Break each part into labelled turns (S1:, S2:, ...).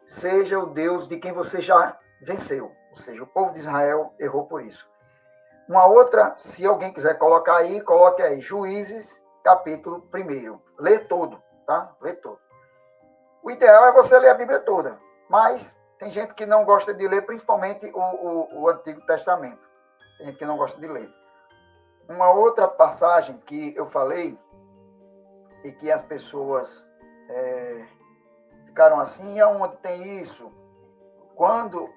S1: seja o Deus de quem você já venceu. Ou seja, o povo de Israel errou por isso. Uma outra, se alguém quiser colocar aí, coloque aí, Juízes, capítulo 1. Lê todo, tá? Lê todo. O ideal é você ler a Bíblia toda, mas tem gente que não gosta de ler, principalmente o Antigo Testamento. Tem gente que não gosta de ler. Uma outra passagem que eu falei e que as pessoas ficaram assim, aonde tem isso? Quando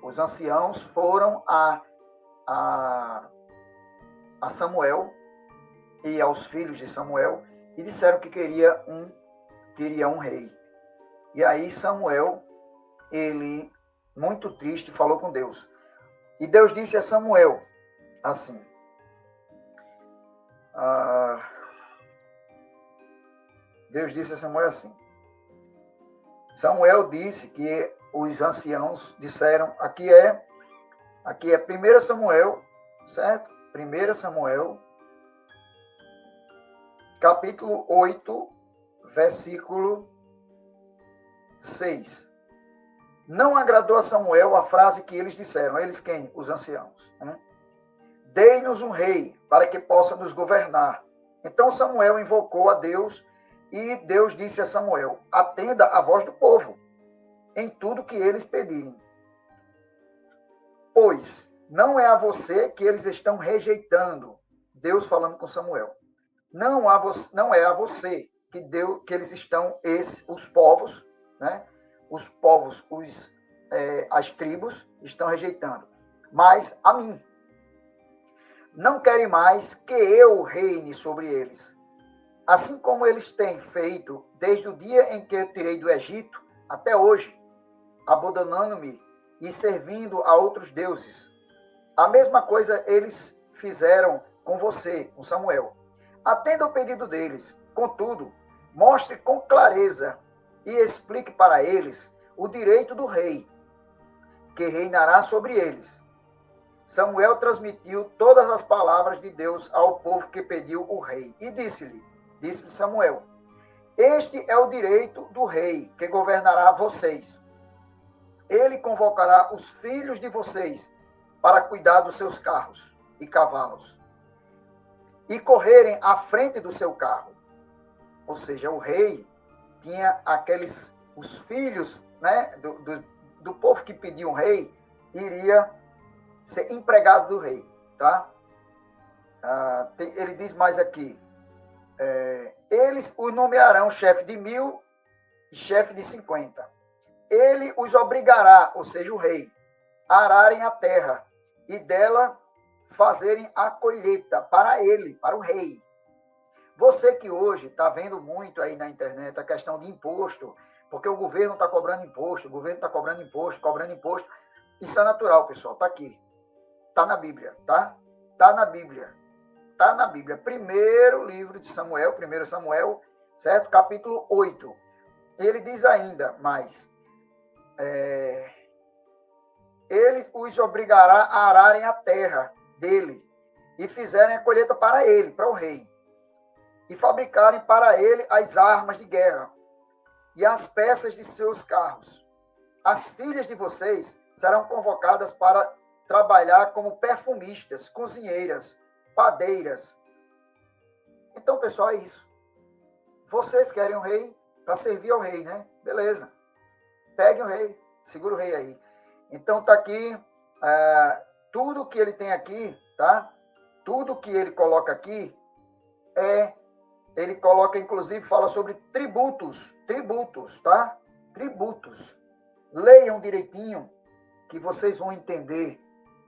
S1: os anciãos foram a Samuel e aos filhos de Samuel e disseram que queria um rei. E aí Samuel, ele, muito triste, falou com Deus. E Deus disse a Samuel assim: Deus disse a Samuel assim. Samuel disse que os anciãos disseram, aqui é 1 Samuel, certo? 1 Samuel, capítulo 8, versículo 6. Não agradou a Samuel a frase que eles disseram. Eles quem? Os anciãos. Né? Dei-nos um rei para que possa nos governar. Então Samuel invocou a Deus e Deus disse a Samuel: atenda a voz do povo em tudo que eles pedirem. Pois não é a você que eles estão rejeitando. Deus falando com Samuel. Não é a você que eles estão, os povos, né? Os povos, as tribos estão rejeitando, mas a mim. Não querem mais que eu reine sobre eles. Assim como eles têm feito desde o dia em que eu tirei do Egito até hoje, abandonando-me e servindo a outros deuses. A mesma coisa eles fizeram com você, com Samuel. Atenda o pedido deles. Contudo, mostre com clareza e explique para eles o direito do rei, que reinará sobre eles. Samuel transmitiu todas as palavras de Deus ao povo que pediu o rei. E disse-lhe Samuel: este é o direito do rei, que governará vocês. Ele convocará os filhos de vocês para cuidar dos seus carros e cavalos e correrem à frente do seu carro. Ou seja, o rei tinha os filhos, né, do povo que pediu um rei, iria ser empregado do rei, tá? Ele diz mais aqui, eles os nomearão chefe de 1000 e chefe de 50. Ele os obrigará, ou seja, o rei, a ararem a terra e dela fazerem a colheita para ele, para o rei. Você que hoje está vendo muito aí na internet a questão de imposto, porque o governo está cobrando imposto, cobrando imposto. Isso é natural, pessoal, está aqui. Está na Bíblia, tá? Está na Bíblia. Está na Bíblia. Primeiro livro de Samuel, 1 Samuel, certo? Capítulo 8. Ele diz ainda mais, ele os obrigará a ararem a terra dele e fizerem a colheita para ele, para o rei, e fabricarem para ele as armas de guerra e as peças de seus carros. As filhas de vocês serão convocadas para trabalhar como perfumistas, cozinheiras, padeiras. Então, pessoal, é isso. Vocês querem um rei para servir ao rei, né? Beleza. Pegue o rei, segura o rei aí. Então, está aqui, tudo que ele tem aqui, tá? Tudo que ele coloca aqui, ele coloca, inclusive, fala sobre tributos, tá? Tributos. Leiam direitinho, que vocês vão entender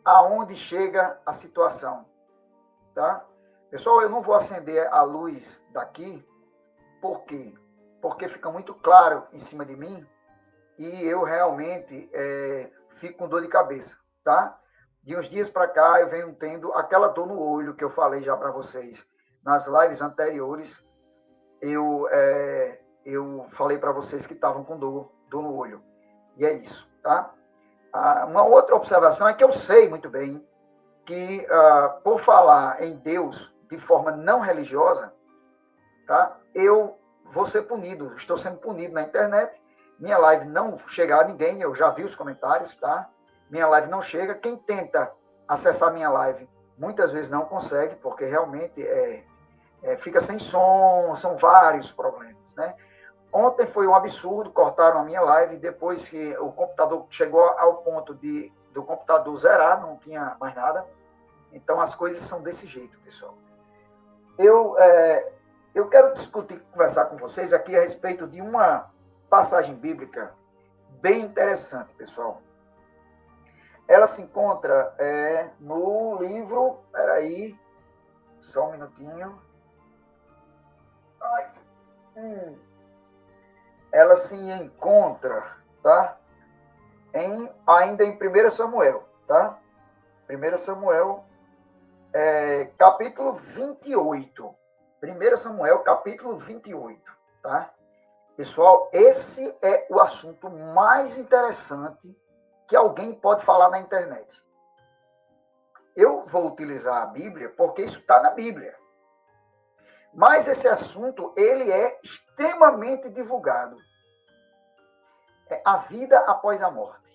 S1: aonde chega a situação, tá? Pessoal, eu não vou acender a luz daqui, por quê? Porque fica muito claro em cima de mim e eu realmente fico com dor de cabeça, tá? De uns dias para cá eu venho tendo aquela dor no olho que eu falei já para vocês. Nas lives anteriores, eu falei para vocês que estavam com dor no olho. E é isso, tá? Uma outra observação é que eu sei muito bem que, por falar em Deus de forma não religiosa, tá? Eu vou ser punido, estou sendo punido na internet, Minha live não chega a ninguém, eu já vi os comentários, tá? Minha live não chega. Quem tenta acessar minha live, muitas vezes não consegue, porque realmente fica sem som, são vários problemas, né? Ontem foi um absurdo, cortaram a minha live, depois que o computador chegou ao ponto do computador zerar, não tinha mais nada. Então, as coisas são desse jeito, pessoal. Eu quero discutir, conversar com vocês aqui a respeito de uma passagem bíblica bem interessante, pessoal. Ela se encontra no livro... Peraí, só um minutinho. Ela se encontra, tá? Ainda em 1 Samuel, tá? 1 Samuel, capítulo 28. 1 Samuel, capítulo 28, tá? Pessoal, esse é o assunto mais interessante que alguém pode falar na internet. Eu vou utilizar a Bíblia porque isso está na Bíblia. Mas esse assunto, ele é extremamente divulgado. É a vida após a morte.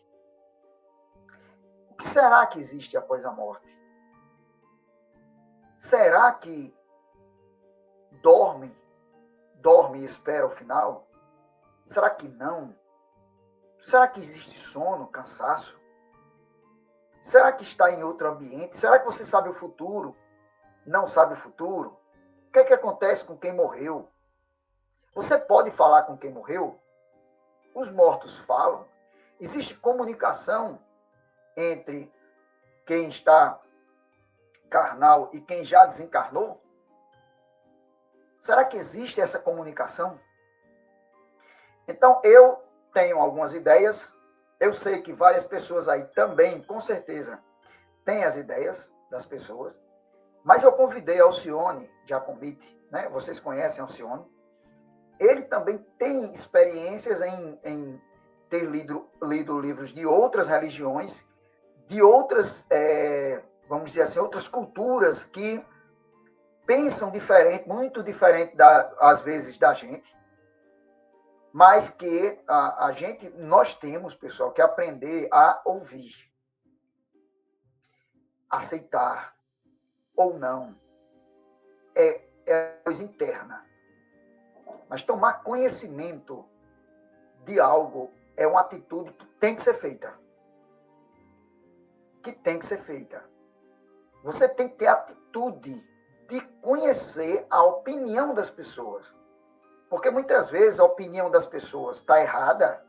S1: O que será que existe após a morte? Será que dorme e espera o final? Será que não? Será que existe sono, cansaço? Será que está em outro ambiente? Será que você sabe o futuro? Não sabe o futuro? O que é que acontece com quem morreu? Você pode falar com quem morreu? Os mortos falam? Existe comunicação entre quem está carnal e quem já desencarnou? Será que existe essa comunicação? Então, eu tenho algumas ideias. Eu sei que várias pessoas aí também, com certeza, têm as ideias das pessoas. Mas eu convidei Alcione Giacomiti, né? Vocês conhecem Alcione. Ele também tem experiências em ter lido livros de outras religiões, de outras, vamos dizer assim, outras culturas que pensam diferente, muito diferente, às vezes, da gente, mas que nós temos, pessoal, que aprender a ouvir, aceitar ou não, é coisa interna. Mas tomar conhecimento de algo é uma atitude que tem que ser feita. Você tem que ter a atitude de conhecer a opinião das pessoas. Porque muitas vezes a opinião das pessoas está errada,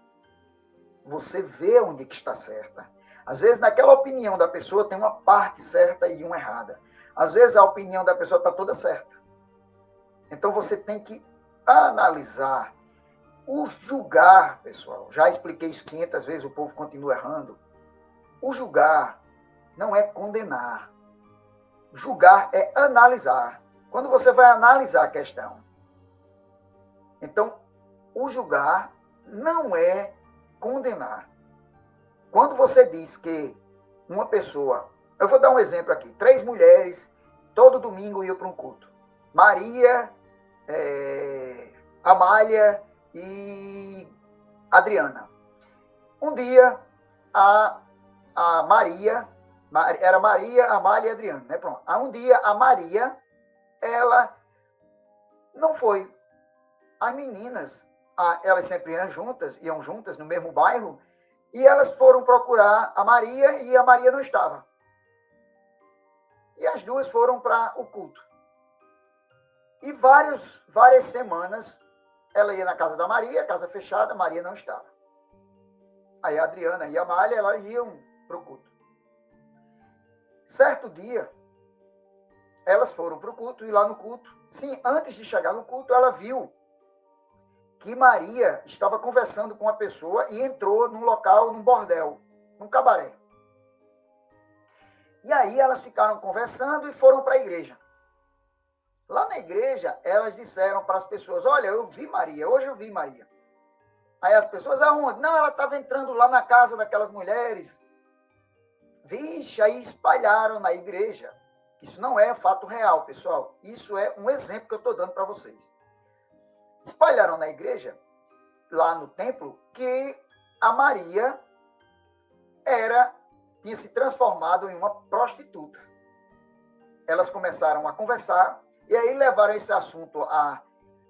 S1: você vê onde que está certa. Às vezes naquela opinião da pessoa tem uma parte certa e uma errada. Às vezes a opinião da pessoa está toda certa. Então você tem que analisar, o julgar, pessoal. Já expliquei isso 500 vezes, o povo continua errando. O julgar não é condenar. Julgar é analisar. Quando você vai analisar a questão. Então, o julgar não é condenar. Quando você diz que uma pessoa... Eu vou dar um exemplo aqui. 3 mulheres, todo domingo iam para um culto. Maria, Amália e Adriana. Um dia, a Maria... Era Maria, Amália e Adriana, né? Pronto. Um dia, a Maria, ela não foi. As meninas, elas sempre iam juntas no mesmo bairro, e elas foram procurar a Maria, e a Maria não estava. E as duas foram para o culto. E várias semanas, ela ia na casa da Maria, casa fechada, a Maria não estava. Aí a Adriana e a Amália, elas iam para o culto. Certo dia, elas foram para o culto, e lá no culto, sim, antes de chegar no culto, ela viu que Maria estava conversando com uma pessoa e entrou num local, num bordel, num cabaré. E aí elas ficaram conversando e foram para a igreja. Lá na igreja, elas disseram para as pessoas, olha, eu vi Maria, hoje eu vi Maria. Aí as pessoas, aonde? Não, ela estava entrando lá na casa daquelas mulheres. Vixe, aí espalharam na igreja. Isso não é fato real, pessoal. Isso é um exemplo que eu estou dando para vocês. Espalharam na igreja lá no templo que a Maria tinha se transformado em uma prostituta. Elas começaram a conversar e aí levaram esse assunto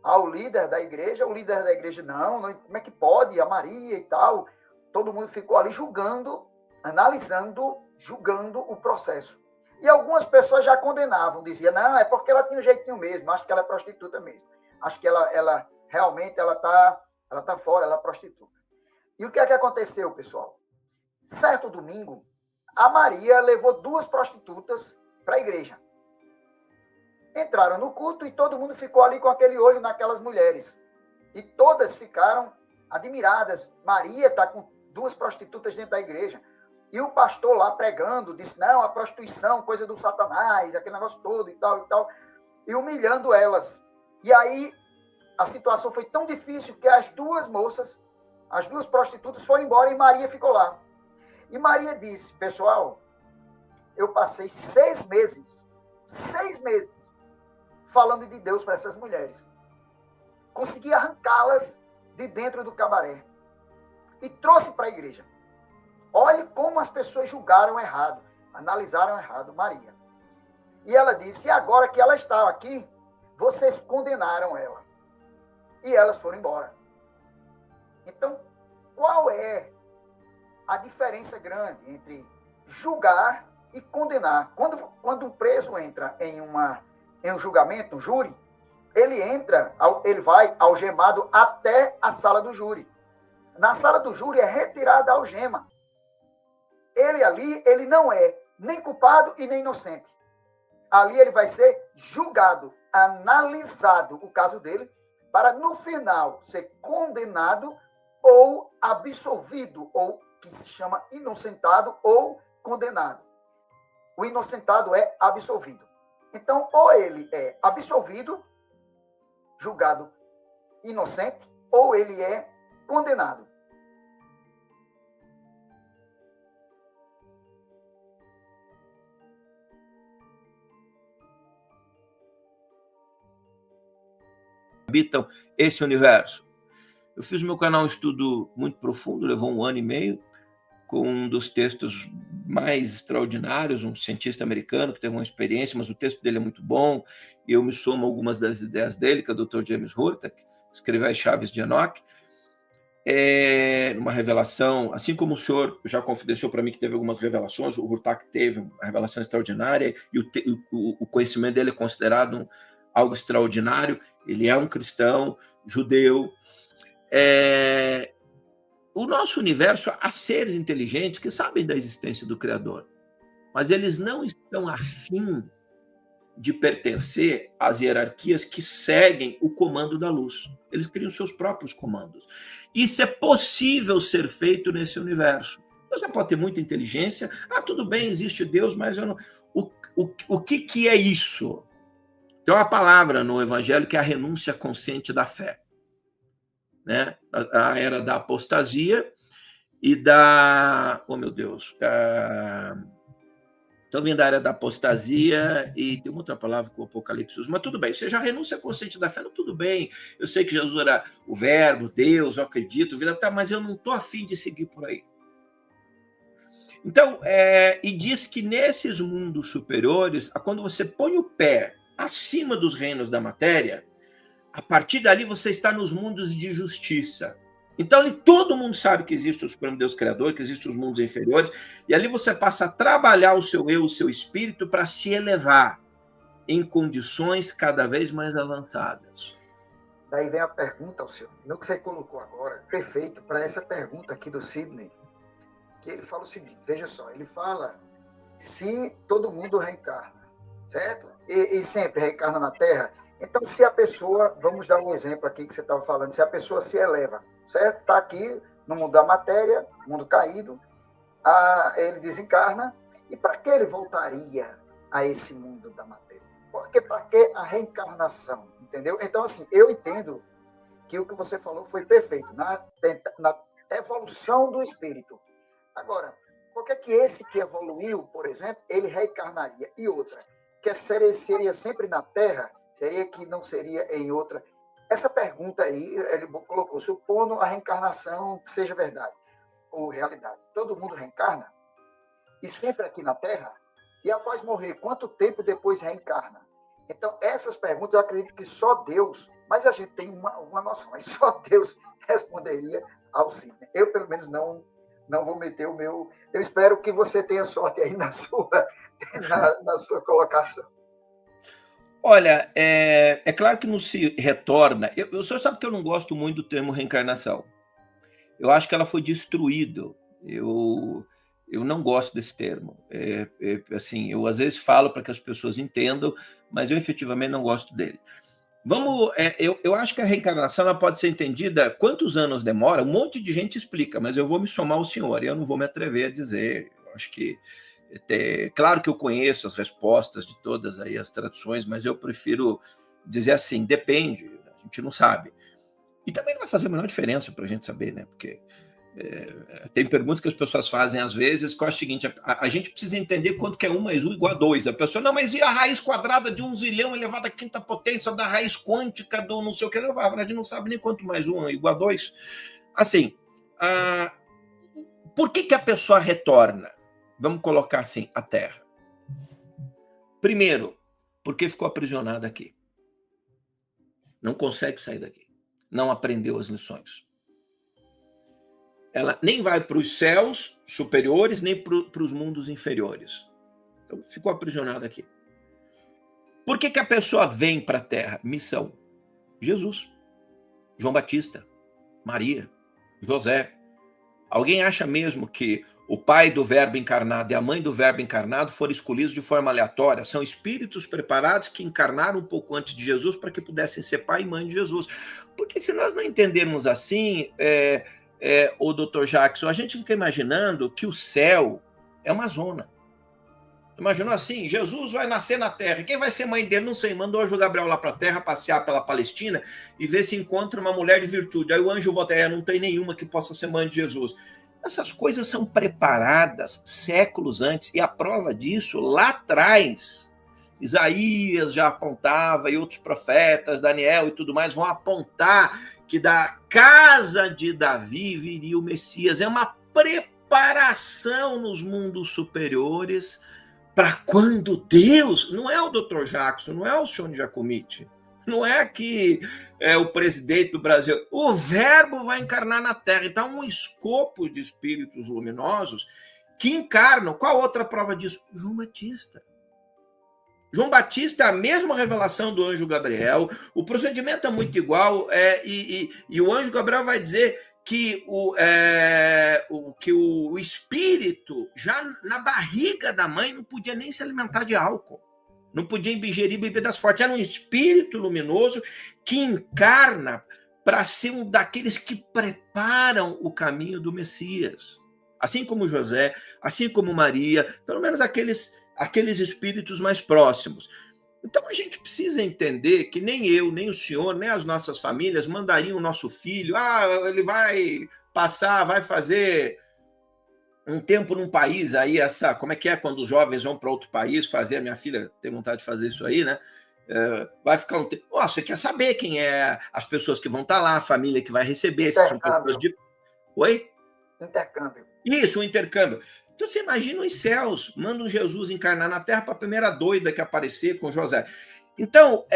S1: ao líder da igreja. O líder da igreja, não, como é que pode? A Maria e tal. Todo mundo ficou ali julgando, analisando, julgando o processo. E algumas pessoas já condenavam, diziam, não, é porque ela tinha um jeitinho mesmo, acho que ela é prostituta mesmo. Acho que ela realmente ela tá fora, ela é prostituta. E o que é que aconteceu, pessoal? Certo domingo, a Maria levou 2 prostitutas para a igreja. Entraram no culto e todo mundo ficou ali com aquele olho naquelas mulheres. E todas ficaram admiradas. Maria está com 2 prostitutas dentro da igreja. E o pastor lá pregando disse, não, a prostituição, coisa do Satanás, aquele negócio todo e tal, e humilhando elas. E aí a situação foi tão difícil que as 2 moças, as 2 prostitutas foram embora e Maria ficou lá. E Maria disse, pessoal, eu passei 6 meses falando de Deus para essas mulheres. Consegui arrancá-las de dentro do cabaré e trouxe para a igreja. Olhe como as pessoas julgaram errado, analisaram errado Maria. E ela disse, e agora que ela estava aqui, vocês condenaram ela. E elas foram embora. Então, qual é a diferença grande entre julgar e condenar? Quando um preso entra em um julgamento, um júri, ele vai algemado até a sala do júri. Na sala do júri é retirada a algema. Ele não é nem culpado e nem inocente. Ali ele vai ser julgado, analisado o caso dele, para no final ser condenado ou absolvido, ou que se chama inocentado ou condenado. O inocentado é absolvido. Então, ou ele é absolvido, julgado inocente, ou ele é condenado.
S2: Habitam esse universo. Eu fiz no meu canal um estudo muito profundo, levou 1 ano e meio, com um dos textos mais extraordinários, um cientista americano que teve uma experiência, mas o texto dele é muito bom, e eu me somo a algumas das ideias dele, que é o Dr. James Hurtak, escreveu As Chaves de Enoch, uma revelação, assim como o senhor já confidenciou para mim que teve algumas revelações, o Hurtak teve uma revelação extraordinária, e o conhecimento dele é considerado algo extraordinário. Ele é um cristão, judeu. O nosso universo, há seres inteligentes que sabem da existência do Criador, mas eles não estão afim de pertencer às hierarquias que seguem o comando da luz. Eles criam seus próprios comandos. Isso é possível ser feito nesse universo. Você pode ter muita inteligência. Tudo bem, existe Deus, mas eu não... O que é isso? Tem uma palavra no Evangelho que é a renúncia consciente da fé. Né? A era da apostasia e da... Oh, meu Deus! Estou vindo da área da apostasia e tem uma outra palavra que o Apocalipse usa, mas tudo bem, você já renúncia consciente da fé, não, tudo bem, eu sei que Jesus era o verbo, Deus, eu acredito, mas eu não estou afim de seguir por aí. Então, e diz que nesses mundos superiores, quando você põe o pé acima dos reinos da matéria, a partir dali você está nos mundos de justiça. Então, ali todo mundo sabe que existe o Supremo Deus Criador, que existem os mundos inferiores, e ali você passa a trabalhar o seu eu, o seu espírito, para se elevar em condições cada vez mais avançadas.
S1: Daí vem a pergunta ao senhor, no que você colocou agora, perfeito para essa pergunta aqui do Sidney, que ele fala o seguinte, veja só, ele fala se todo mundo reencarna, certo? E sempre reencarna na Terra. Então, se a pessoa, vamos dar um exemplo aqui que você estava falando, se a pessoa se eleva, certo? Está aqui no mundo da matéria, mundo caído, ele desencarna, e para que ele voltaria a esse mundo da matéria? Porque para que a reencarnação, entendeu? Então, assim, eu entendo que o que você falou foi perfeito, na evolução do espírito. Agora, por que esse que evoluiu, por exemplo, ele reencarnaria? E outra, que seria sempre na Terra, seria que não seria em outra. essa pergunta aí, ele colocou, supondo a reencarnação seja verdade ou realidade. Todo mundo reencarna? E sempre aqui na Terra? E após morrer, quanto tempo depois reencarna? Então, essas perguntas eu acredito que só Deus, mas a gente tem uma noção, mas só Deus responderia ao sim. Eu, pelo menos, não vou meter o meu... Eu espero que você tenha sorte aí na sua colocação.
S2: Olha, é claro que não se retorna. O senhor sabe que eu não gosto muito do termo reencarnação. Eu acho que ela foi destruída. Eu não gosto desse termo. Assim, eu às vezes falo para que as pessoas entendam, mas eu efetivamente não gosto dele. Eu acho que a reencarnação ela pode ser entendida. Quantos anos demora? Um monte de gente explica, mas eu vou me somar ao senhor e eu não vou me atrever a dizer. Eu acho que claro que eu conheço as respostas de todas aí as traduções, mas eu prefiro dizer assim, depende, a gente não sabe. E também não vai fazer a menor diferença para a gente saber, né? Porque tem perguntas que as pessoas fazem às vezes, que é o seguinte, a gente precisa entender quanto que é 1 mais 1 igual a 2. A pessoa, não, mas e a raiz quadrada de 1 zilhão elevado à quinta potência da raiz quântica do não sei o que? Não, a gente não sabe nem quanto mais 1 é igual a 2. Assim, por que a pessoa retorna? Vamos colocar assim, a Terra. Primeiro, porque ficou aprisionada aqui. Não consegue sair daqui. Não aprendeu as lições. Ela nem vai para os céus superiores, nem para os mundos inferiores. Então, ficou aprisionada aqui. Por que a pessoa vem para a Terra? Missão. Jesus, João Batista, Maria, José. Alguém acha mesmo que o pai do verbo encarnado e a mãe do verbo encarnado foram escolhidos de forma aleatória? São espíritos preparados que encarnaram um pouco antes de Jesus para que pudessem ser pai e mãe de Jesus. Porque se nós não entendermos assim, o Dr. Jackson, a gente fica imaginando que o céu é uma zona. Imaginou assim, Jesus vai nascer na Terra, quem vai ser mãe dele? Não sei, mandou o anjo Gabriel lá para a Terra, passear pela Palestina e ver se encontra uma mulher de virtude. Aí o anjo volta, não tem nenhuma que possa ser mãe de Jesus. Essas coisas são preparadas séculos antes, e a prova disso, lá atrás, Isaías já apontava, e outros profetas, Daniel e tudo mais, vão apontar que da casa de Davi viria o Messias. É uma preparação nos mundos superiores para quando Deus, não é o Dr. Jackson, não é o Sean Giacometti, não é que é o presidente do Brasil, o verbo vai encarnar na Terra. Então, um escopo de espíritos luminosos que encarnam. Qual outra prova disso? João Batista. João Batista é a mesma revelação do anjo Gabriel, o procedimento é muito igual, e o anjo Gabriel vai dizer que o espírito, já na barriga da mãe, não podia nem se alimentar de álcool, não podia ingerir bebidas fortes. Era um espírito luminoso que encarna para ser um daqueles que preparam o caminho do Messias. Assim como José, assim como Maria, pelo menos aqueles espíritos mais próximos. Então, a gente precisa entender que nem eu, nem o senhor, nem as nossas famílias mandariam o nosso filho, ele vai passar, vai fazer um tempo num país, aí como é que é quando os jovens vão para outro país fazer, a minha filha tem vontade de fazer isso aí, né? Vai ficar um tempo. Você quer saber quem é as pessoas que vão estar lá, a família que vai receber, se são pessoas de... Oi?
S1: Intercâmbio.
S2: Isso, um intercâmbio. Então, você imagina os céus, manda um Jesus encarnar na Terra para a primeira doida que aparecer com José. Então,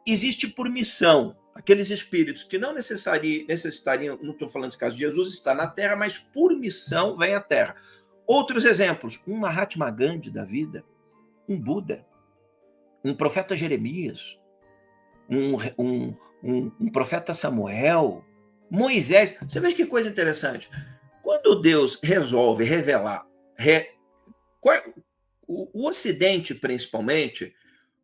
S2: existe por missão aqueles espíritos que não necessitariam, não estou falando desse caso, Jesus está na Terra, mas por missão vem à Terra. Outros exemplos, um Mahatma Gandhi da vida, um Buda, um profeta Jeremias, um profeta Samuel, Moisés. Você vê que coisa interessante. Quando Deus resolve revelar o Ocidente, principalmente,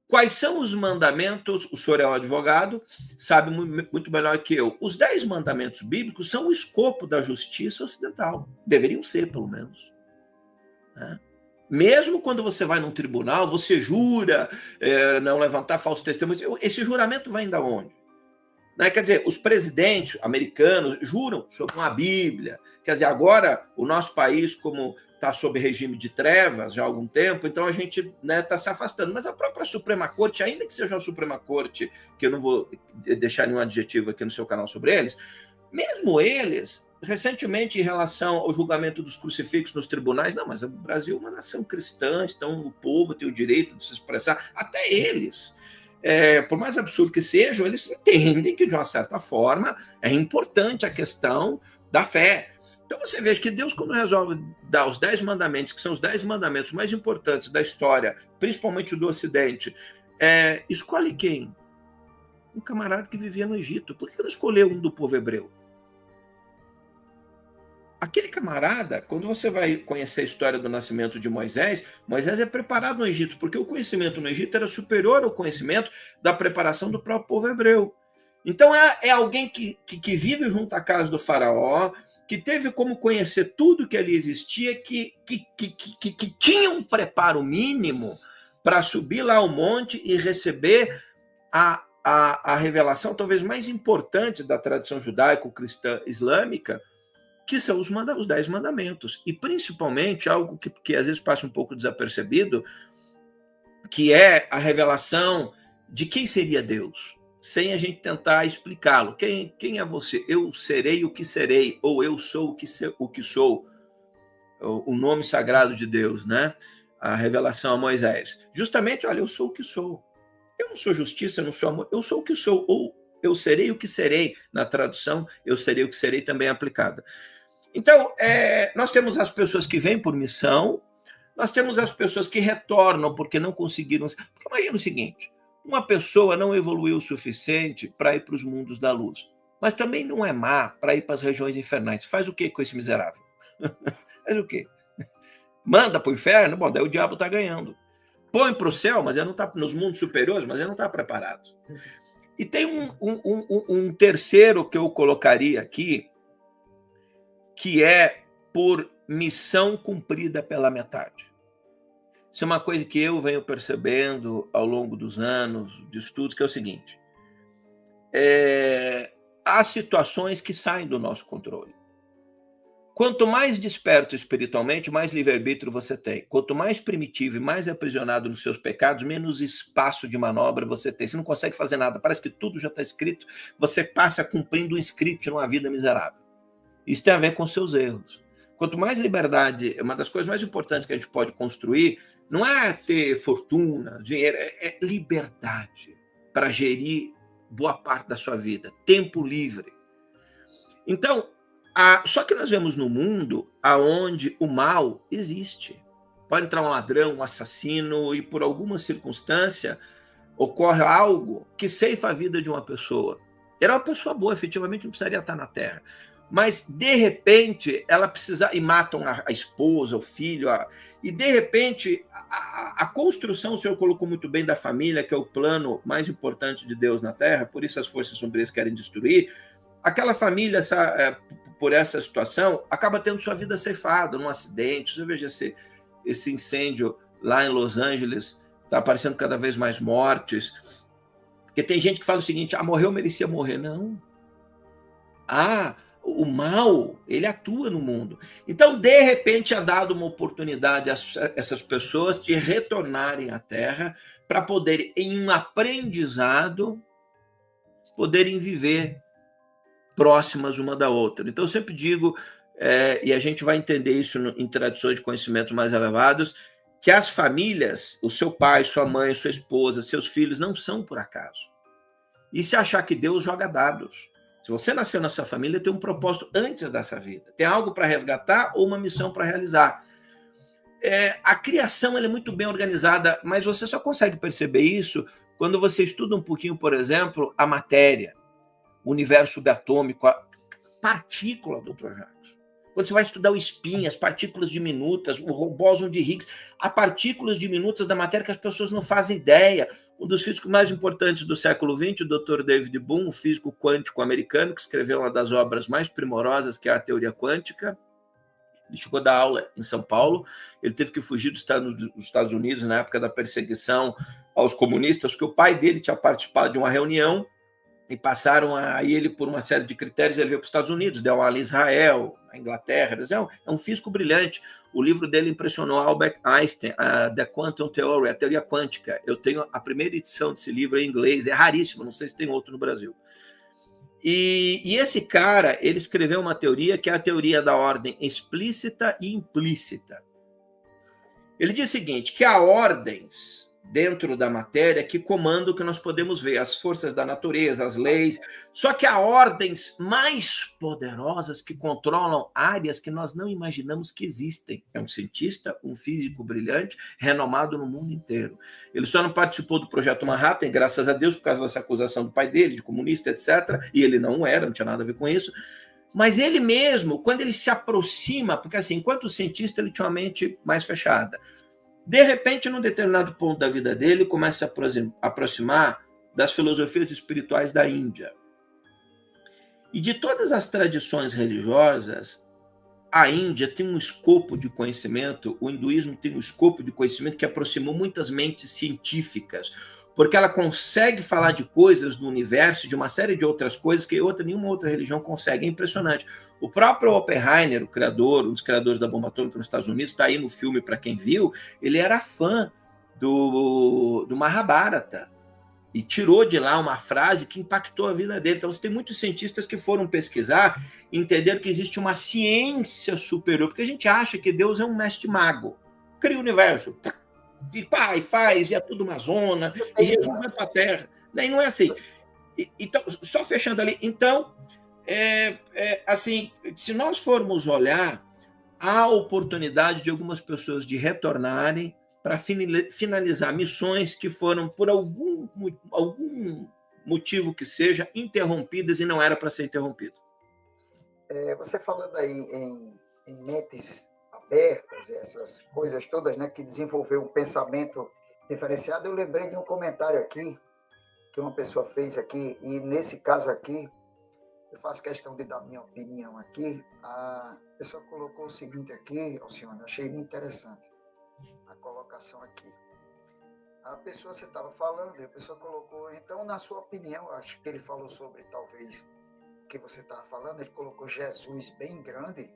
S2: quais são os mandamentos, o senhor é um advogado, sabe muito melhor que eu, os 10 mandamentos bíblicos são o escopo da justiça ocidental. Deveriam ser, pelo menos. Né? Mesmo quando você vai num tribunal, você jura não levantar falso testemunho. Esse juramento vem de onde? Né? Quer dizer, os presidentes americanos juram sobre uma Bíblia. Quer dizer, agora o nosso país, como está sob regime de trevas já há algum tempo, então a gente está se afastando. Mas a própria Suprema Corte, ainda que seja a Suprema Corte, que eu não vou deixar nenhum adjetivo aqui no seu canal sobre eles, mesmo eles, recentemente, em relação ao julgamento dos crucifixos nos tribunais, não, mas o Brasil é uma nação cristã, então o povo tem o direito de se expressar, até eles. Por mais absurdo que sejam, eles entendem que, de uma certa forma, é importante a questão da fé. Então você vê que Deus, quando resolve dar os 10 mandamentos, que são os 10 mandamentos mais importantes da história, principalmente do Ocidente, escolhe quem? Um camarada que vivia no Egito. Por que não escolheu um do povo hebreu? Aquele camarada, quando você vai conhecer a história do nascimento de Moisés, Moisés é preparado no Egito, porque o conhecimento no Egito era superior ao conhecimento da preparação do próprio povo hebreu. Então é alguém que vive junto à casa do faraó, que teve como conhecer tudo que ali existia, que tinha um preparo mínimo para subir lá ao monte e receber a revelação talvez mais importante da tradição judaico-cristã islâmica, que são os 10 mandamentos. E principalmente algo que às vezes passa um pouco desapercebido, que é a revelação de quem seria Deus, sem a gente tentar explicá-lo. Quem é você? Eu serei o que serei, ou eu sou o que sou. O nome sagrado de Deus, né? A revelação a Moisés. Justamente, olha, eu sou o que sou. Eu não sou justiça, eu não sou amor, eu sou o que sou, ou eu serei o que serei. Na tradução, eu serei o que serei também aplicada. Então, nós temos as pessoas que vêm por missão, nós temos as pessoas que retornam porque não conseguiram. Porque imagina o seguinte, uma pessoa não evoluiu o suficiente para ir para os mundos da luz, mas também não é má para ir para as regiões infernais. Faz o que com esse miserável? Faz o quê? Manda para o inferno? Bom, daí o diabo está ganhando. Põe para o céu, mas ele não está nos mundos superiores, mas ele não está preparado. E tem um terceiro que eu colocaria aqui, que é por missão cumprida pela metade. Isso é uma coisa que eu venho percebendo ao longo dos anos de estudos, que é o seguinte, há situações que saem do nosso controle. Quanto mais desperto espiritualmente, mais livre-arbítrio você tem. Quanto mais primitivo e mais aprisionado nos seus pecados, menos espaço de manobra você tem. Você não consegue fazer nada, parece que tudo já está escrito, você passa cumprindo um script numa vida miserável. Isso tem a ver com seus erros. Quanto mais liberdade, uma das coisas mais importantes que a gente pode construir não é ter fortuna, dinheiro, é liberdade para gerir boa parte da sua vida, tempo livre. Então, só que nós vemos no mundo onde o mal existe. Pode entrar um ladrão, um assassino, e por alguma circunstância ocorre algo que ceifa a vida de uma pessoa. Era uma pessoa boa, efetivamente não precisaria estar na Terra. Mas, de repente, ela precisa... E matam a esposa, o filho. E, de repente, a construção, o senhor colocou muito bem, da família, que é o plano mais importante de Deus na Terra, por isso as forças sombrias querem destruir. Aquela família, por essa situação, acaba tendo sua vida ceifada num acidente. Você veja esse incêndio lá em Los Angeles, está aparecendo cada vez mais mortes. Porque tem gente que fala o seguinte, morreu, merecia morrer. Não. O mal, ele atua no mundo. Então, de repente, é dado uma oportunidade a essas pessoas de retornarem à Terra para poderem, em um aprendizado, poderem viver próximas uma da outra. Então, eu sempre digo, e a gente vai entender isso em tradições de conhecimento mais elevados, que as famílias, o seu pai, sua mãe, sua esposa, seus filhos, não são por acaso. E se achar que Deus joga dados. Se você nasceu nessa família, tem um propósito antes dessa vida. Tem algo para resgatar ou uma missão para realizar. A criação ela é muito bem organizada, mas você só consegue perceber isso quando você estuda um pouquinho, por exemplo, a matéria, o universo subatômico, a partícula, doutor Jacques. Quando você vai estudar o spin, as partículas diminutas, o bóson de Higgs, há partículas diminutas da matéria que as pessoas não fazem ideia. Um dos físicos mais importantes do século XX, o Dr. David Bohm, um físico quântico americano, que escreveu uma das obras mais primorosas, que é a teoria quântica. Ele chegou a dar aula em São Paulo, ele teve que fugir dos Estados Unidos na época da perseguição aos comunistas, porque o pai dele tinha participado de uma reunião e passaram aí ele, por uma série de critérios, ele veio para os Estados Unidos, deu aula em Israel, na Inglaterra. É um físico brilhante. O livro dele impressionou Albert Einstein, The Quantum Theory, a teoria quântica. Eu tenho a primeira edição desse livro em inglês, é raríssimo, não sei se tem outro no Brasil. E esse cara, ele escreveu uma teoria que é a teoria da ordem explícita e implícita. Ele diz o seguinte, que há ordens dentro da matéria que comandam o que nós podemos ver, as forças da natureza, as leis, só que há ordens mais poderosas que controlam áreas que nós não imaginamos que existem. É um cientista, um físico brilhante, renomado no mundo inteiro. Ele só não participou do Projeto Manhattan, graças a Deus, por causa dessa acusação do pai dele, de comunista, etc., e ele não era, não tinha nada a ver com isso. Mas ele mesmo, quando ele se aproxima, porque assim, enquanto cientista ele tinha uma mente mais fechada, de repente, num determinado ponto da vida dele, começa a aproximar das filosofias espirituais da Índia. E de todas as tradições religiosas, a Índia tem um escopo de conhecimento, o hinduísmo tem um escopo de conhecimento que aproximou muitas mentes científicas, porque ela consegue falar de coisas do universo, de uma série de outras coisas que nenhuma outra religião consegue. É impressionante. O próprio Oppenheimer, o criador, um dos criadores da bomba atômica nos Estados Unidos, está aí no filme para quem viu, ele era fã do Mahabharata e tirou de lá uma frase que impactou a vida dele. Então, você tem muitos cientistas que foram pesquisar e entenderam que existe uma ciência superior, porque a gente acha que Deus é um mestre mago, cria o universo, e pai, faz, e é tudo uma zona, e Jesus vai para a Terra. Daí não é assim. Então, só fechando ali, então, assim, se nós formos olhar, há oportunidade de algumas pessoas de retornarem para finalizar missões que foram, por algum motivo que seja, interrompidas e não era para ser interrompido.
S1: Você falando aí em mentes abertas, essas coisas todas, né, que desenvolveu um pensamento diferenciado, eu lembrei de um comentário aqui que uma pessoa fez aqui, e nesse caso aqui, eu faço questão de dar minha opinião aqui. A pessoa colocou o seguinte aqui, Alcione, eu achei muito interessante a colocação aqui. A pessoa, você estava falando, e a pessoa colocou, então, na sua opinião, acho que ele falou sobre, talvez, o que você estava falando, ele colocou Jesus bem grande,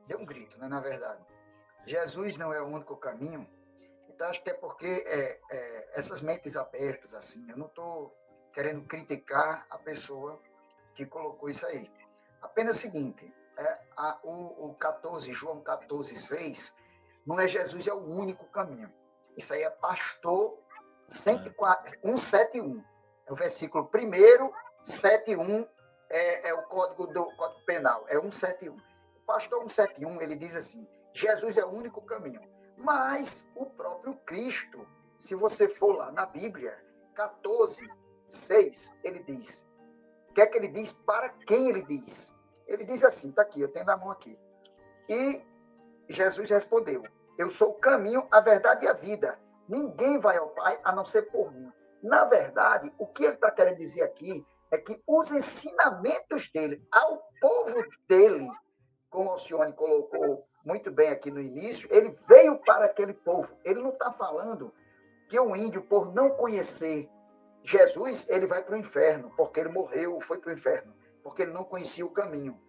S1: deu um grito, né, na verdade. Jesus não é o único caminho. Então, acho que é porque essas mentes abertas, assim, eu não estou querendo criticar a pessoa que colocou isso aí. Apenas o seguinte, o 14, João 14,6, não é Jesus é o único caminho. Isso aí é Pastor 171. É o versículo 1º, 7.1, é o código penal, é 171. O Pastor 171, ele diz assim, Jesus é o único caminho. Mas o próprio Cristo, se você for lá na Bíblia, 14,6, ele diz, o que é que ele diz? Para quem ele diz? Ele diz assim, está aqui, eu tenho na mão aqui. E Jesus respondeu, eu sou o caminho, a verdade e a vida. Ninguém vai ao Pai a não ser por mim. Na verdade, o que ele está querendo dizer aqui é que os ensinamentos dele ao povo dele, como o Alcione colocou muito bem aqui no início, ele veio para aquele povo. Ele não está falando que o índio, por não conhecer Jesus, ele vai para o inferno, porque ele morreu, foi para o inferno, porque ele não conhecia o caminho.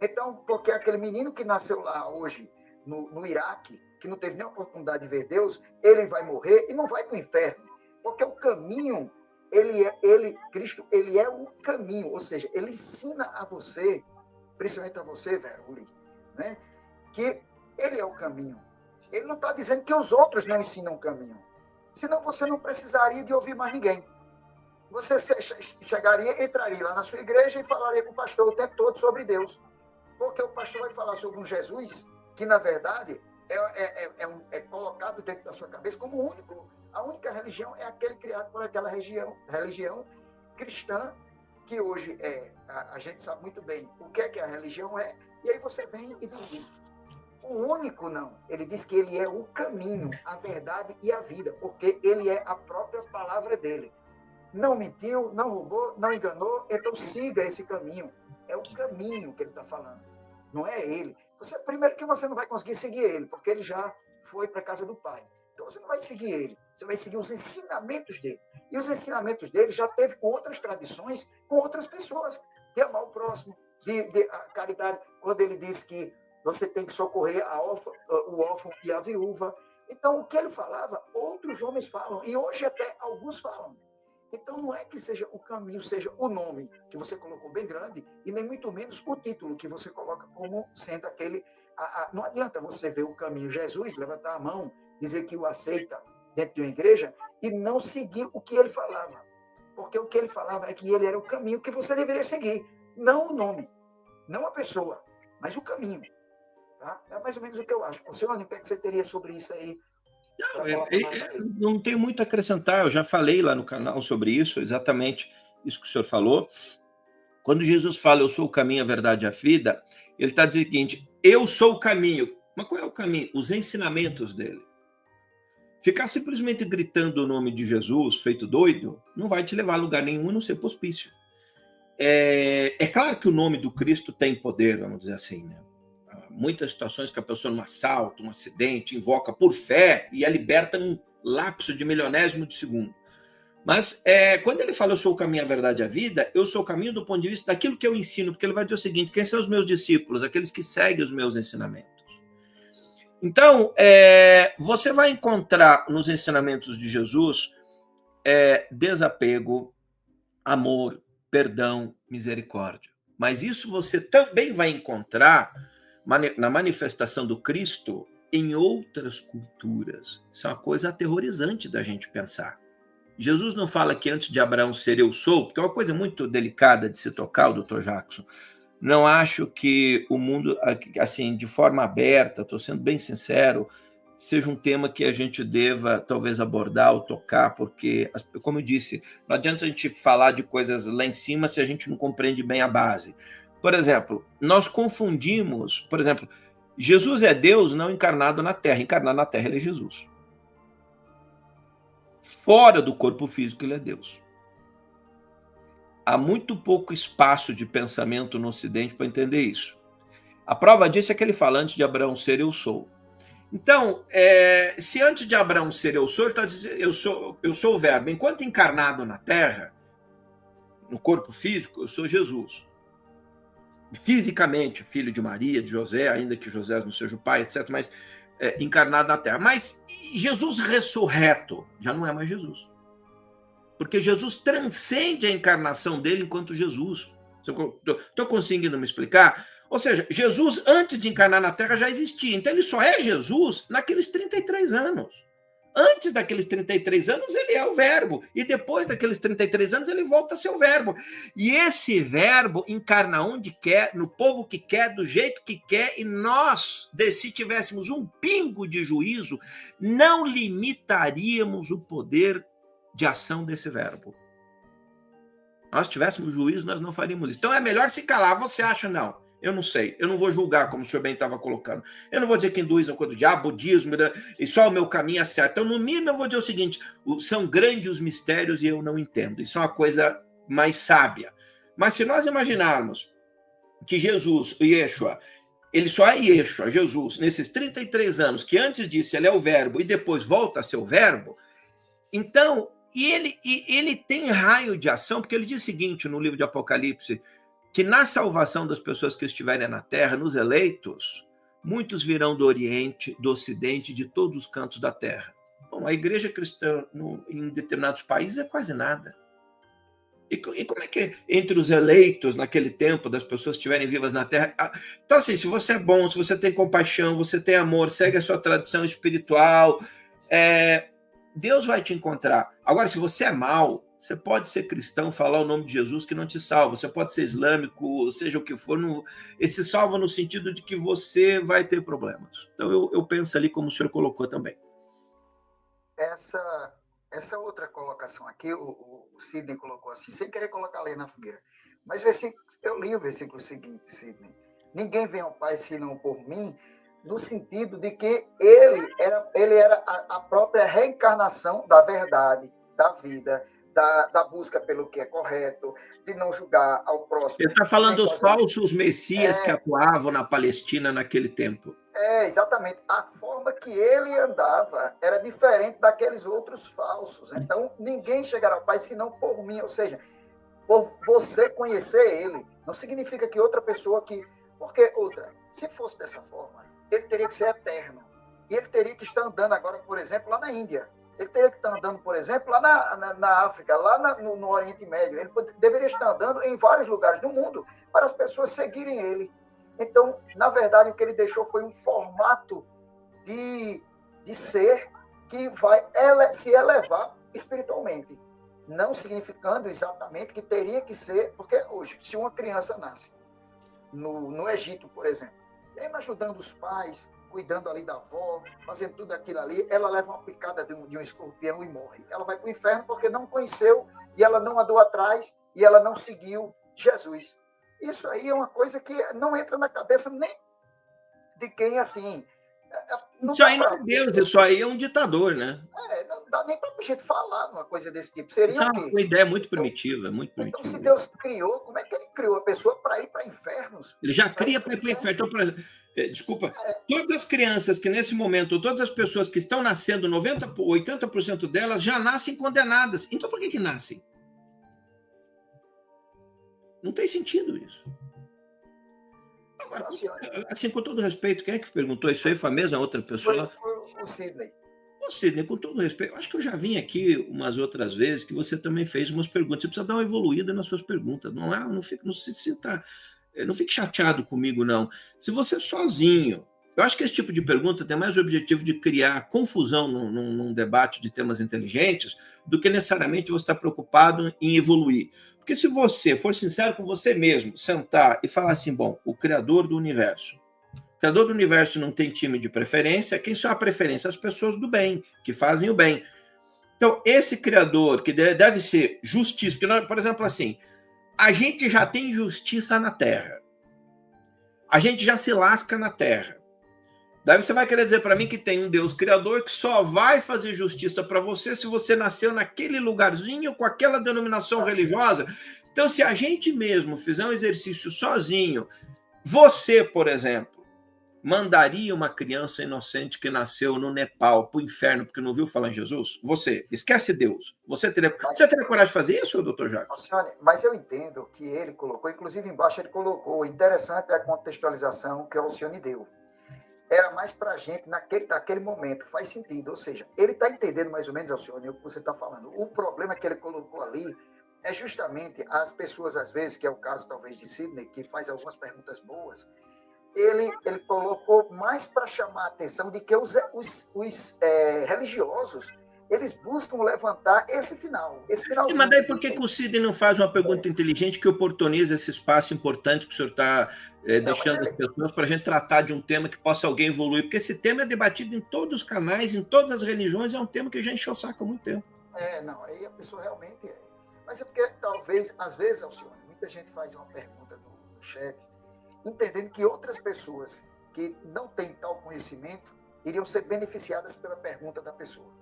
S1: Então, porque aquele menino que nasceu lá hoje, no Iraque, que não teve nem a oportunidade de ver Deus, ele vai morrer e não vai para o inferno, porque o caminho, Cristo, ele é o caminho, ou seja, ele ensina a você, principalmente a você, Vera, né, que ele é o caminho. Ele não está dizendo que os outros não ensinam o caminho, senão você não precisaria de ouvir mais ninguém. Você chegaria, entraria lá na sua igreja e falaria com o pastor o tempo todo sobre Deus. Porque o pastor vai falar sobre um Jesus que, na verdade, é colocado dentro da sua cabeça como único. A única religião é aquele criado por aquela religião cristã, que hoje a gente sabe muito bem o que a religião é, e aí você vem e diz, o único não. Ele diz que ele é o caminho, a verdade e a vida, porque ele é a própria palavra dele. Não mentiu, não roubou, não enganou, então siga esse caminho. É o caminho que ele está falando, não é ele. Primeiro que você não vai conseguir seguir ele, porque ele já foi para a casa do Pai. Então você não vai seguir ele, você vai seguir os ensinamentos dele. E os ensinamentos dele já teve com outras tradições, com outras pessoas, de amar o próximo, de a caridade, quando ele disse que você tem que socorrer o órfão e a viúva. Então, o que ele falava, outros homens falam, e hoje até alguns falam. Então, não é que seja o caminho, seja o nome que você colocou bem grande, e nem muito menos o título que você coloca como sendo aquele... Não adianta você ver o caminho Jesus, levantar a mão, dizer que o aceita dentro de uma igreja, e não seguir o que ele falava. Porque o que ele falava é que ele era o caminho que você deveria seguir. Não o nome, não a pessoa, mas o caminho. Tá? É mais ou menos o que eu acho. O senhor, o que você teria sobre isso aí?
S2: Não tenho muito a acrescentar, eu já falei lá no canal sobre isso, exatamente isso que o senhor falou. Quando Jesus fala, eu sou o caminho, a verdade e a vida, ele está dizendo o seguinte, eu sou o caminho. Mas qual é o caminho? Os ensinamentos dele. Ficar simplesmente gritando o nome de Jesus, feito doido, não vai te levar a lugar nenhum a não ser hospício. É claro que o nome do Cristo tem poder, vamos dizer assim, né? Muitas situações que a pessoa, num assalto, um acidente, invoca por fé e é liberta num lapso de milionésimo de segundo. Mas quando ele fala eu sou o caminho, a verdade e a vida, eu sou o caminho do ponto de vista daquilo que eu ensino, porque ele vai dizer o seguinte, quem são os meus discípulos? Aqueles que seguem os meus ensinamentos. Então, você vai encontrar nos ensinamentos de Jesus desapego, amor, perdão, misericórdia. Mas isso você também vai encontrar na manifestação do Cristo em outras culturas. Isso é uma coisa aterrorizante da gente pensar. Jesus não fala que antes de Abraão ser eu sou, porque é uma coisa muito delicada de se tocar, o Dr. Jackson. Não acho que o mundo, assim, de forma aberta, estou sendo bem sincero, seja um tema que a gente deva talvez abordar ou tocar, porque, como eu disse, não adianta a gente falar de coisas lá em cima se a gente não compreende bem a base. Por exemplo, nós confundimos, por exemplo, Jesus é Deus não encarnado na Terra. Encarnado na Terra, ele é Jesus. Fora do corpo físico, ele é Deus. Há muito pouco espaço de pensamento no Ocidente para entender isso. A prova disso é que ele fala, antes de Abraão ser, eu sou. Então, se antes de Abraão ser eu sou, ele está dizendo, eu sou o verbo. Enquanto encarnado na Terra, no corpo físico, eu sou Jesus. Fisicamente, filho de Maria, de José, ainda que José não seja o pai, etc., mas encarnado na Terra. Mas Jesus ressurreto já não é mais Jesus. Porque Jesus transcende a encarnação dele enquanto Jesus. Estou conseguindo me explicar? Ou seja, Jesus, antes de encarnar na Terra, já existia. Então, ele só é Jesus naqueles 33 anos. Antes daqueles 33 anos, ele é o verbo. E depois daqueles 33 anos, ele volta a ser o verbo. E esse verbo encarna onde quer, no povo que quer, do jeito que quer. E nós, se tivéssemos um pingo de juízo, não limitaríamos o poder de ação desse verbo. Nós tivéssemos juízo, nós não faríamos isso. Então é melhor se calar. Você acha? Não. Eu não sei. Eu não vou julgar, como o senhor bem estava colocando. Eu não vou dizer que hinduísmo é coisa do diabo, budismo, e só o meu caminho é certo. Então, no mínimo, eu vou dizer o seguinte, são grandes os mistérios e eu não entendo. Isso é uma coisa mais sábia. Mas se nós imaginarmos que Jesus, o Yeshua, ele só é Yeshua, Jesus, nesses 33 anos, que antes disso ele é o verbo e depois volta a ser o verbo, então, ele tem raio de ação, porque ele diz o seguinte no livro de Apocalipse, que na salvação das pessoas que estiverem na Terra, nos eleitos, muitos virão do Oriente, do Ocidente, de todos os cantos da Terra. Bom, a igreja cristã em determinados países é quase nada. E como é que entre os eleitos naquele tempo, das pessoas que estiverem vivas na Terra... Então, assim, se você é bom, se você tem compaixão, você tem amor, segue a sua tradição espiritual, Deus vai te encontrar. Agora, se você é mau, você pode ser cristão, falar o nome de Jesus que não te salva. Você pode ser islâmico, seja o que for. Esse salva no sentido de que você vai ter problemas. Então, eu penso ali como o senhor colocou também.
S1: Essa outra colocação aqui, o Sidney colocou assim, sem querer colocar a lei na fogueira. Mas eu li o versículo seguinte, Sidney. Ninguém vem ao Pai senão por mim, no sentido de que ele era a própria reencarnação da verdade, da vida, da busca pelo que é correto, de não julgar ao próximo.
S2: Ele está falando dos falsos messias que atuavam na Palestina naquele tempo.
S1: Exatamente. A forma que ele andava era diferente daqueles outros falsos. Então, ninguém chegará ao Pai senão por mim. Ou seja, por você conhecer ele, não significa que outra pessoa que... Porque, se fosse dessa forma, ele teria que ser eterno. E ele teria que estar andando agora, por exemplo, lá na Índia. Ele teria que estar andando, por exemplo, lá na África, lá no Oriente Médio. Ele deveria estar andando em vários lugares do mundo para as pessoas seguirem ele. Então, na verdade, o que ele deixou foi um formato de ser que vai se elevar espiritualmente. Não significando exatamente que teria que ser... Porque hoje, se uma criança nasce no Egito, por exemplo, mesmo ajudando os pais, cuidando ali da avó, fazendo tudo aquilo ali, ela leva uma picada de um escorpião e morre. Ela vai para o inferno porque não conheceu e ela não andou atrás e ela não seguiu Jesus. Isso aí é uma coisa que não entra na cabeça nem de quem, assim...
S2: Isso aí não é Deus, isso aí é um ditador, né?
S1: Não dá nem para a gente falar numa coisa desse tipo. Seria
S2: isso é uma ideia muito primitiva, muito primitiva.
S1: Então, se Deus criou, como é que ele criou a pessoa para ir para infernos?
S2: Ele já cria para ir para inferno. Então, por exemplo, desculpa, todas as crianças que nesse momento, todas as pessoas que estão nascendo, 90%, 80% delas já nascem condenadas. Então, por que nascem? Não tem sentido isso. Agora, assim, com todo respeito, quem é que perguntou isso aí? Foi a mesma outra pessoa?
S1: Foi o Sidney.
S2: Ô, Sidney, com todo respeito, acho que eu já vim aqui umas outras vezes que você também fez umas perguntas. Você precisa dar uma evoluída nas suas perguntas. Não se sinta, não fique chateado comigo, não. Se você sozinho... Eu acho que esse tipo de pergunta tem mais o objetivo de criar confusão num debate de temas inteligentes do que necessariamente você estar preocupado em evoluir. Porque se você for sincero com você mesmo, sentar e falar assim, bom, o Criador do Universo. O Criador do Universo não tem time de preferência. Quem são a preferência? As pessoas do bem, que fazem o bem. Então, esse Criador, que deve ser justiça, porque, nós, por exemplo, assim, a gente já tem justiça na Terra. A gente já se lasca na Terra. Daí você vai querer dizer para mim que tem um Deus criador que só vai fazer justiça para você se você nasceu naquele lugarzinho com aquela denominação religiosa. Então, se a gente mesmo fizer um exercício sozinho, você, por exemplo, mandaria uma criança inocente que nasceu no Nepal para o inferno porque não ouviu falar em Jesus? Você, esquece Deus. Você teria coragem de fazer isso, doutor Jacques?
S1: Mas eu entendo que ele colocou, inclusive embaixo ele colocou, interessante a contextualização que o Alcione deu. Era mais para a gente naquele momento, faz sentido. Ou seja, ele está entendendo mais ou menos, Alcione, o que você está falando. O problema que ele colocou ali é justamente as pessoas, às vezes, que é o caso talvez de Sidney, que faz algumas perguntas boas, ele colocou mais para chamar a atenção de que os religiosos, eles buscam levantar esse final.
S2: Sim, mas daí por que o Sidney não faz uma pergunta inteligente que oportuniza esse espaço importante que o senhor está deixando as pessoas para a gente tratar de um tema que possa alguém evoluir? Porque esse tema é debatido em todos os canais, em todas as religiões, é um tema que já encheu o saco há muito tempo.
S1: Aí a pessoa realmente é. Mas é porque talvez, às vezes, Alcione, muita gente faz uma pergunta no chat, entendendo que outras pessoas que não têm tal conhecimento iriam ser beneficiadas pela pergunta da pessoa.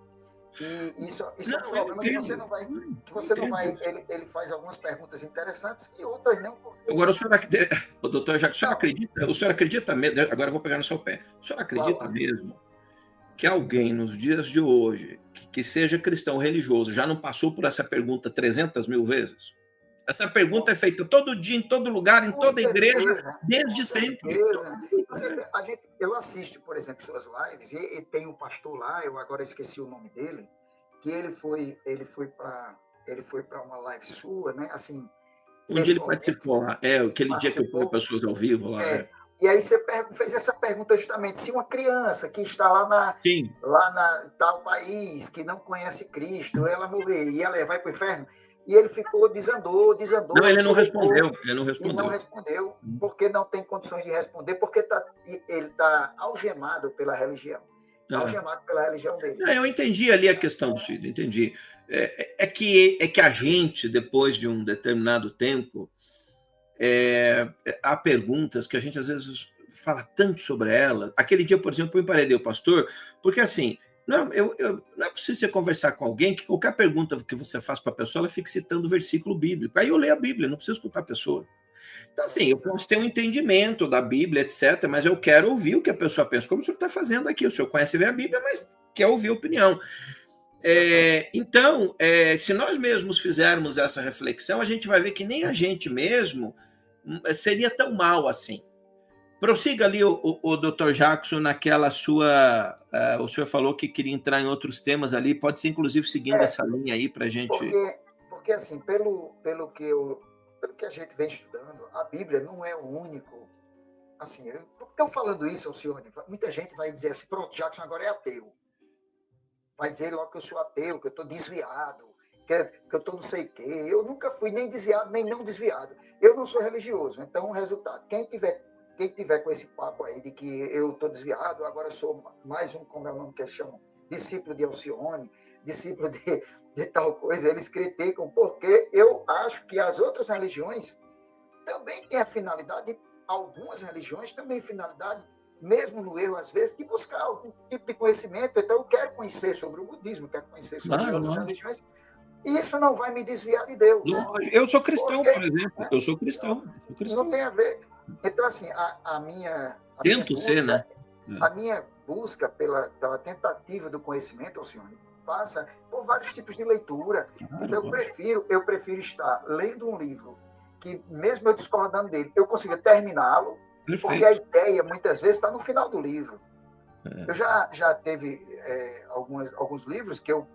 S1: E isso é um problema que você não vai... Ele faz algumas perguntas interessantes e outras não.
S2: Agora, doutor Jacques, o senhor acredita mesmo, agora eu vou pegar no seu pé, o senhor acredita mesmo que alguém nos dias de hoje, que seja cristão religioso, já não passou por essa pergunta 300 mil vezes? Essa pergunta é feita todo dia, em todo lugar, em toda igreja, desde sempre.
S1: Eu assisto, por exemplo, suas lives, e tem um pastor lá, eu agora esqueci o nome dele, que ele foi para uma live sua, né? Assim,
S2: um dia ele participou lá, aquele dia que eu fui pessoas ao vivo lá.
S1: E aí você fez essa pergunta justamente, se uma criança que está lá na tal país, que não conhece Cristo, ela morrer e ela vai para o inferno, e ele desandou.
S2: Não, ele não respondeu.
S1: Ele não respondeu, porque não tem condições de responder, porque ele está algemado pela religião. Algemado pela religião dele.
S2: Eu entendi ali a questão do Cid, entendi. É que a gente, depois de um determinado tempo, há perguntas que a gente às vezes fala tanto sobre ela. Aquele dia, por exemplo, eu emparedei o pastor, porque assim, não é preciso você conversar com alguém que qualquer pergunta que você faz para a pessoa, ela fique citando o versículo bíblico. Aí eu leio a Bíblia, não preciso escutar a pessoa. Então, assim, eu posso ter um entendimento da Bíblia, etc., mas eu quero ouvir o que a pessoa pensa, como o senhor está fazendo aqui. O senhor conhece bem a Bíblia, mas quer ouvir a opinião. Então, se nós mesmos fizermos essa reflexão, a gente vai ver que nem a gente mesmo seria tão mal assim. Prossiga ali, o Dr. Jackson, naquela sua... o senhor falou que queria entrar em outros temas ali, pode ser, inclusive, seguindo essa linha aí para a gente...
S1: Porque assim, pelo que a gente vem estudando, a Bíblia não é o único... Assim, por que estou falando isso, Alcione? Muita gente vai dizer assim, pronto, Jackson agora é ateu. Vai dizer logo que eu sou ateu, que eu estou desviado, que eu estou não sei o quê. Eu nunca fui nem desviado, nem não desviado. Eu não sou religioso. Então, o resultado, quem tiver com esse papo aí de que eu estou desviado, agora sou mais um, como é o nome que eles chamam, discípulo de Alcione, discípulo de tal coisa, eles criticam, porque eu acho que as outras religiões também têm a finalidade, algumas religiões também finalidade, mesmo no erro, às vezes, de buscar algum tipo de conhecimento. Então, eu quero conhecer sobre o budismo, quero conhecer sobre outras religiões, e isso não vai me desviar de Deus.
S2: Eu sou cristão, por exemplo. Eu sou cristão.
S1: Não tem a ver. Então, assim, a minha busca pela tentativa do conhecimento, Alcione, passa por vários tipos de leitura. Então, eu prefiro estar lendo um livro que, mesmo eu discordando dele, eu consiga terminá-lo, porque a ideia, muitas vezes, está no final do livro. Eu já teve alguns livros que eu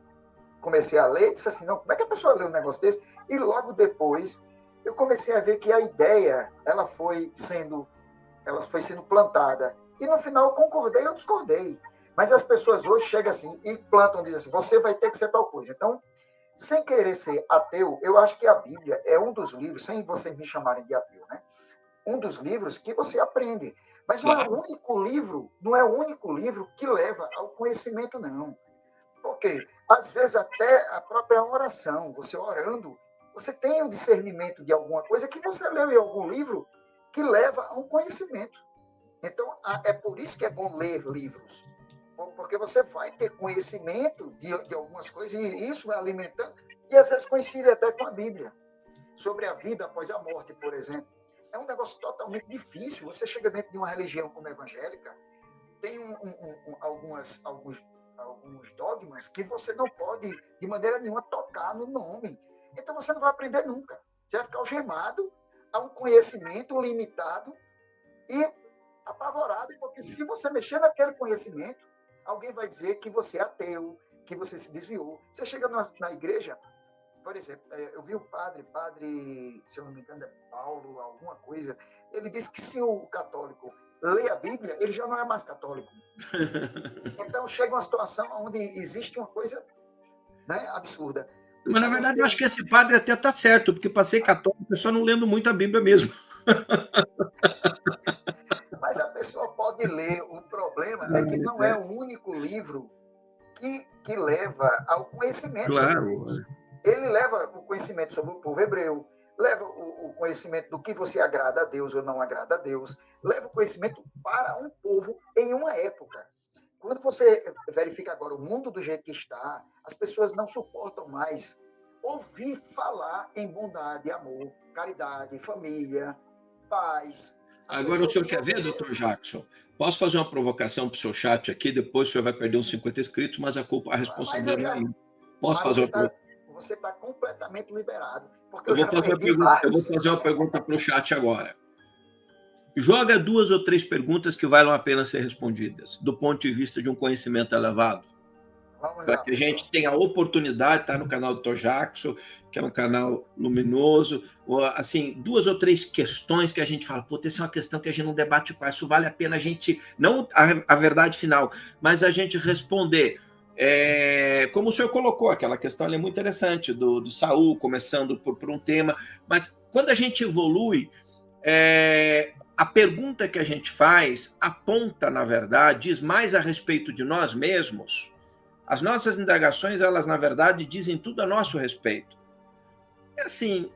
S1: comecei a ler e disse assim, não, como é que a pessoa lê um negócio desse? E logo depois eu comecei a ver que a ideia ela foi sendo plantada. E no final eu concordei ou discordei. Mas as pessoas hoje chegam assim e plantam, dizem assim, você vai ter que ser tal coisa. Então, sem querer ser ateu, eu acho que a Bíblia é um dos livros, sem vocês me chamarem de ateu, né? Um dos livros que você aprende. Mas não é o único livro que leva ao conhecimento, não. Porque, às vezes, até a própria oração, você orando, você tem um discernimento de alguma coisa que você leu em algum livro que leva a um conhecimento. Então, é por isso que é bom ler livros. Porque você vai ter conhecimento de algumas coisas e isso vai alimentando, e às vezes coincide até com a Bíblia. Sobre a vida após a morte, por exemplo. É um negócio totalmente difícil. Você chega dentro de uma religião como a evangélica, tem alguns dogmas que você não pode, de maneira nenhuma, tocar no nome. Então, você não vai aprender nunca. Você vai ficar algemado a um conhecimento limitado e apavorado, porque se você mexer naquele conhecimento, alguém vai dizer que você é ateu, que você se desviou. Você chega na igreja, por exemplo, eu vi o padre, se eu não me engano, é Paulo, alguma coisa, ele disse que se o católico lê a Bíblia, ele já não é mais católico. Então, chega uma situação onde existe uma coisa, né, absurda.
S2: Mas, na verdade, eu acho que esse padre até está certo, porque para ser católico, eu só não lendo muito a Bíblia mesmo.
S1: Mas a pessoa pode ler. O problema é que não é o único livro que leva ao conhecimento.
S2: Claro.
S1: Ele leva o conhecimento sobre o povo hebreu, leva o conhecimento do que você agrada a Deus ou não agrada a Deus, leva o conhecimento para um povo em uma época. Quando você verifica agora o mundo do jeito que está, as pessoas não suportam mais ouvir falar em bondade, amor, caridade, família, paz.
S2: Agora o senhor quer ver, doutor Jackson? Posso fazer uma provocação para o seu chat aqui, depois o senhor vai perder uns 50 inscritos, mas a responsabilidade é minha. Posso fazer uma provocação?
S1: Você está completamente liberado.
S2: Eu vou fazer uma pergunta para o chat agora. Joga 2 ou 3 perguntas que valham a pena ser respondidas, do ponto de vista de um conhecimento elevado. Para que a gente tenha a oportunidade de estar no canal do Dr. Jackson, que é um canal luminoso, assim, 2 ou 3 questões que a gente fala, pô, essa é uma questão que a gente não debate com isso, vale a pena a gente, não a verdade final, mas a gente responder. Como o senhor colocou, aquela questão é muito interessante, do Saul, começando por um tema, mas quando a gente evolui, a pergunta que a gente faz aponta, na verdade, diz mais a respeito de nós mesmos. As nossas indagações, elas, na verdade, dizem tudo a nosso respeito. É assim,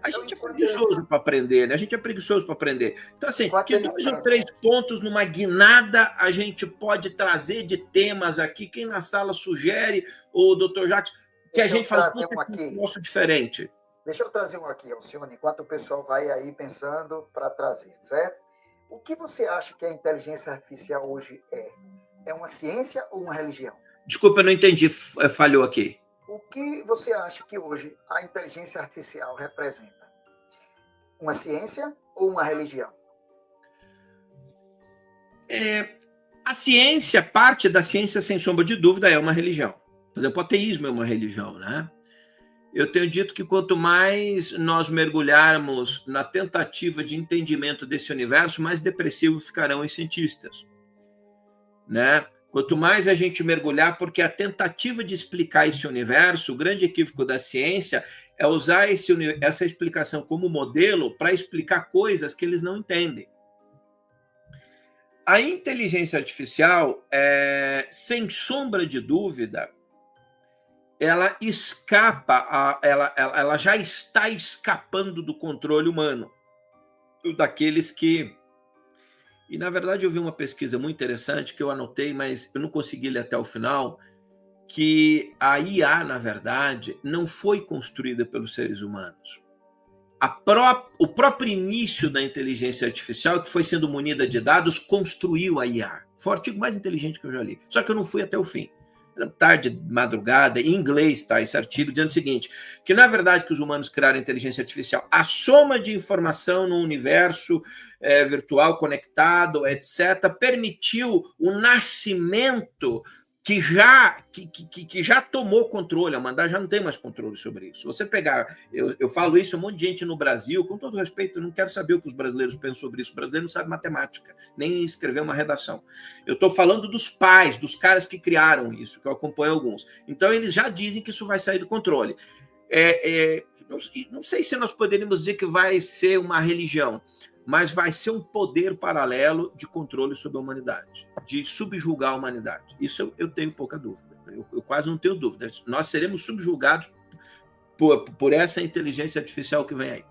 S2: a gente é preguiçoso para aprender, né? A gente é preguiçoso para aprender. Então, assim, que 2 ou 3 pontos numa guinada a gente pode trazer de temas aqui. Quem na sala sugere, o Dr. Jackson, que a gente fala,
S1: um aqui.
S2: Nosso diferente.
S1: Deixa eu trazer um aqui, Alcione, enquanto o pessoal vai aí pensando para trazer, certo? O que você acha que a inteligência artificial hoje é? É uma ciência ou uma religião?
S2: Desculpa, eu não entendi, falhou aqui.
S1: O que você acha que hoje a inteligência artificial representa? Uma ciência ou uma religião?
S2: A ciência, parte da ciência, sem sombra de dúvida, é uma religião. Por exemplo, o ateísmo é uma religião, né? Eu tenho dito que quanto mais nós mergulharmos na tentativa de entendimento desse universo, mais depressivos ficarão os cientistas, né? Quanto mais a gente mergulhar, porque a tentativa de explicar esse universo, o grande equívoco da ciência é usar essa explicação como modelo para explicar coisas que eles não entendem. A inteligência artificial, sem sombra de dúvida, ela escapa, ela já está escapando do controle humano, daqueles que... E, na verdade, eu vi uma pesquisa muito interessante que eu anotei, mas eu não consegui ler até o final, que a IA, na verdade, não foi construída pelos seres humanos. O próprio início da inteligência artificial, que foi sendo munida de dados, construiu a IA. Foi o artigo mais inteligente que eu já li. Só que eu não fui até o fim. Era tarde, madrugada, em inglês está esse artigo, dizendo o seguinte, que não é verdade que os humanos criaram a inteligência artificial. A soma de informação no universo virtual conectado, etc., permitiu o nascimento que já tomou controle. A humanidade já não tem mais controle sobre isso. Se você pegar, eu falo isso a um monte de gente no Brasil, com todo respeito, eu não quero saber o que os brasileiros pensam sobre isso. O brasileiro não sabe matemática, nem escrever uma redação. Eu estou falando dos pais, dos caras que criaram isso, que eu acompanho alguns. Então, eles já dizem que isso vai sair do controle. Não sei se nós poderíamos dizer que vai ser uma religião, mas vai ser um poder paralelo de controle sobre a humanidade, de subjugar a humanidade. Isso eu tenho pouca dúvida. Eu quase não tenho dúvida. Nós seremos subjugados por essa inteligência artificial que vem aí.